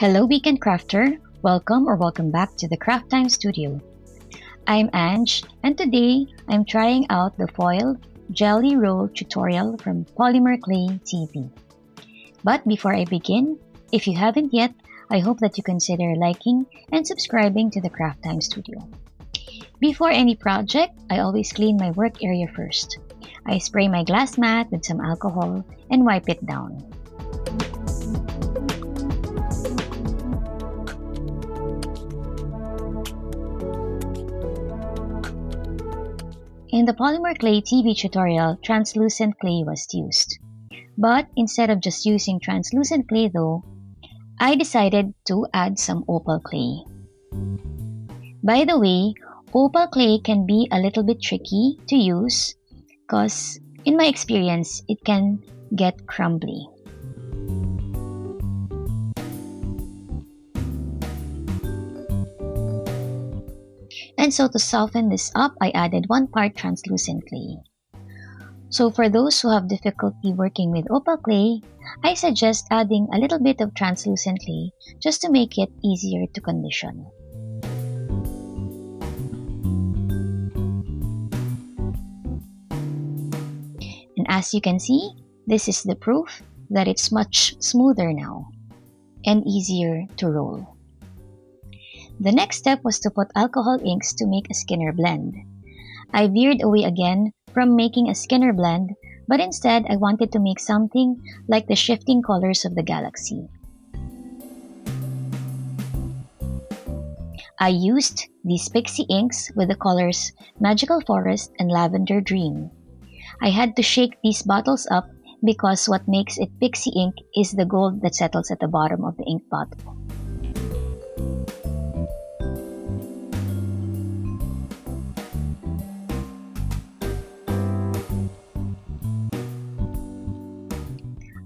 Hello, Weekend Crafter. Welcome back to the Craft Time Studio. I'm Ange, and today I'm trying out the foil jelly roll tutorial from Polymer Clay TV. But before I begin, if you haven't yet, I hope that you consider liking and subscribing to the Craft Time Studio. Before any project, I always clean my work area first. I spray my glass mat with some alcohol and wipe it down. In the Polymer Clay TV tutorial, translucent clay was used. But instead of just using translucent clay though, I decided to add some opal clay. By the way, opal clay can be a little bit tricky to use because in my experience, it can get crumbly. And so to soften this up, I added 1 part translucent clay. So for those who have difficulty working with opal clay, I suggest adding a little bit of translucent clay just to make it easier to condition. And as you can see, this is the proof that it's much smoother now and easier to roll. The next step was to put alcohol inks to make a Skinner blend. I veered away again from making a Skinner blend, but instead I wanted to make something like the shifting colors of the galaxy. I used these pixie inks with the colors Magical Forest and Lavender Dream. I had to shake these bottles up because what makes it pixie ink is the gold that settles at the bottom of the ink bottle.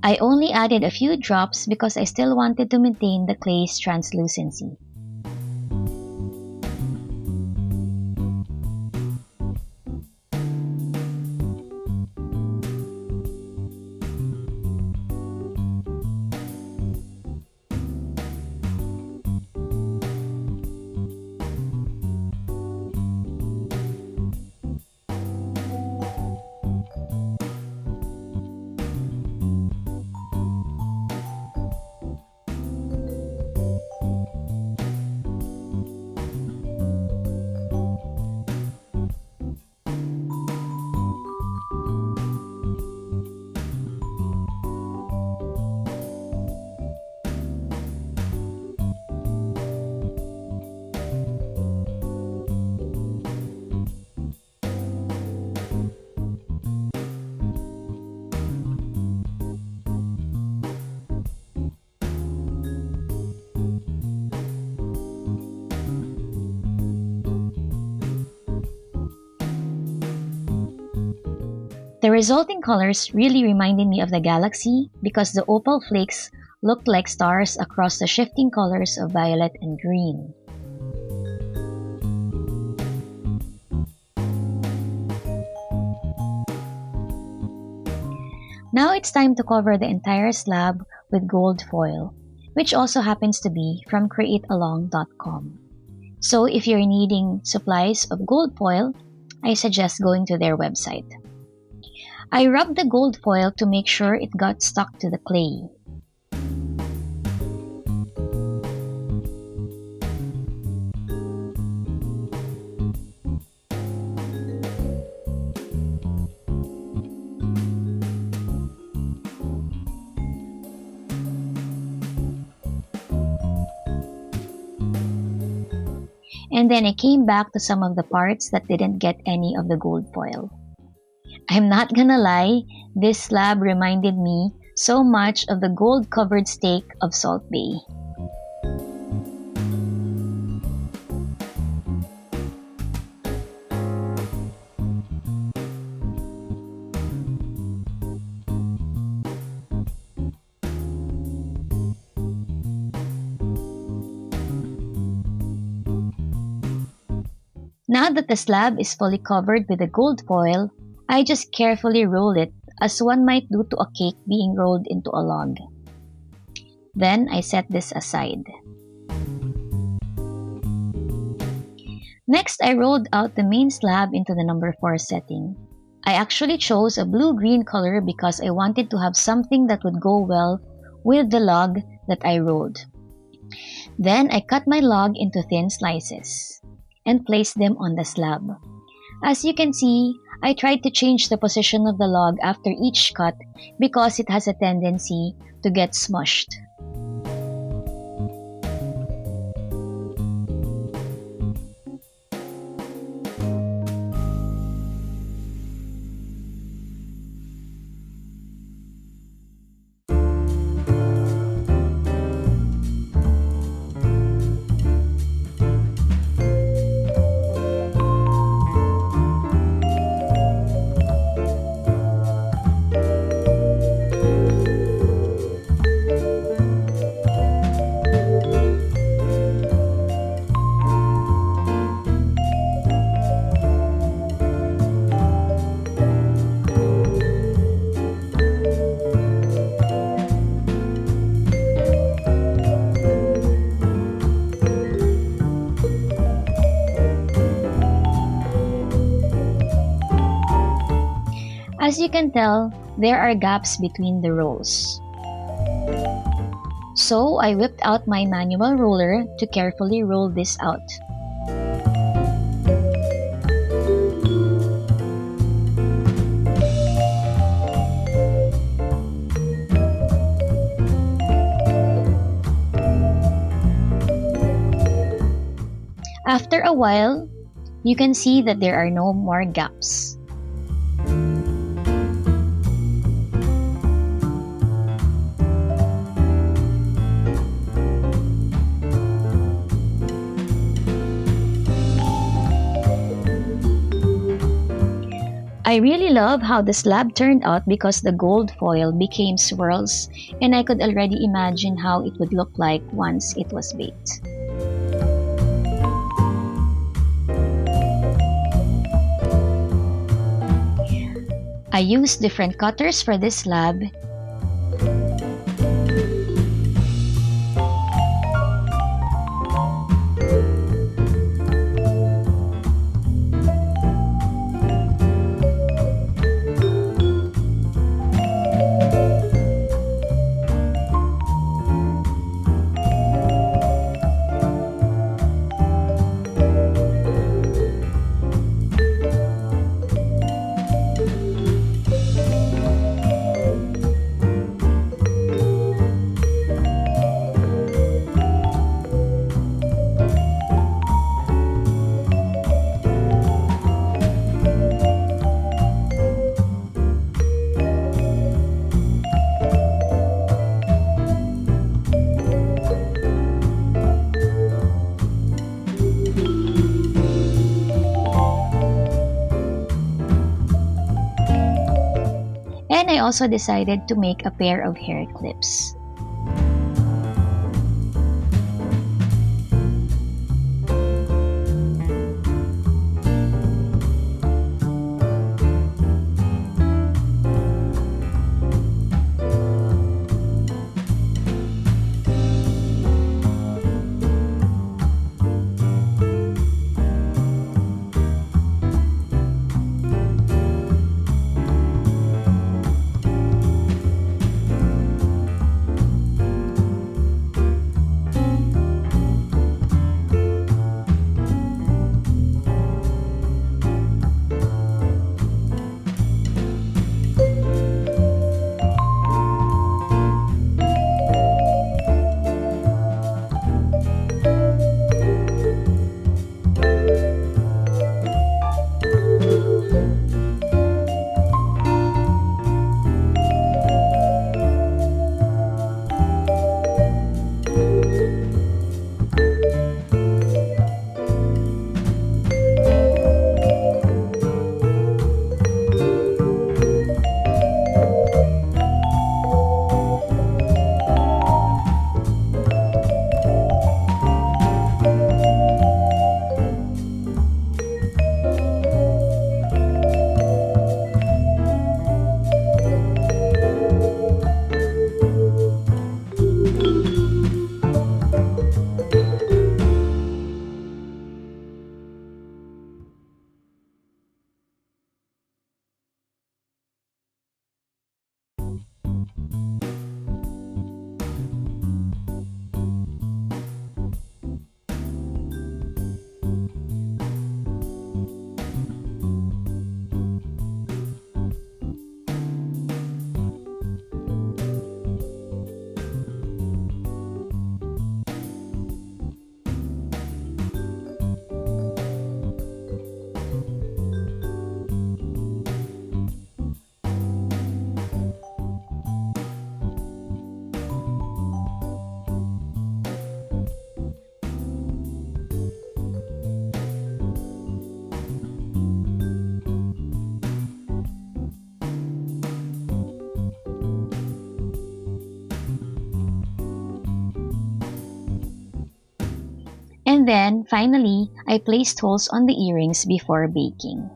I only added a few drops because I still wanted to maintain the clay's translucency. The resulting colors really reminded me of the galaxy because the opal flakes looked like stars across the shifting colors of violet and green. Now it's time to cover the entire slab with gold foil, which also happens to be from createalong.com. So if you're needing supplies of gold foil, I suggest going to their website. I rubbed the gold foil to make sure it got stuck to the clay. And then I came back to some of the parts that didn't get any of the gold foil. I'm not gonna lie, this slab reminded me so much of the gold-covered steak of Salt Bay. Now that the slab is fully covered with the gold foil, I just carefully roll it as one might do to a cake being rolled into a log. Then I set this aside. Next, I rolled out the main slab into the number 4 setting. I actually chose a blue-green color because I wanted to have something that would go well with the log that I rolled. Then I cut my log into thin slices and placed them on the slab. As you can see, I tried to change the position of the log after each cut because it has a tendency to get smushed. As you can tell, there are gaps between the rolls. So I whipped out my manual roller to carefully roll this out. After a while, you can see that there are no more gaps. I really love how the slab turned out because the gold foil became swirls and I could already imagine how it would look like once it was baked. I used different cutters for this slab. And I also decided to make a pair of hair clips. And then, finally, I placed holes on the earrings before baking.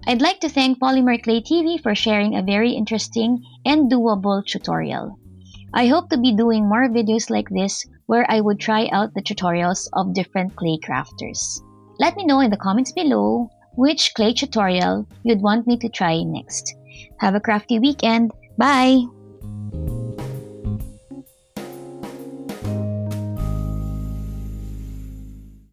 I'd like to thank Polymer Clay TV for sharing a very interesting and doable tutorial. I hope to be doing more videos like this where I would try out the tutorials of different clay crafters. Let me know in the comments below which clay tutorial you'd want me to try next. Have a crafty weekend. Bye!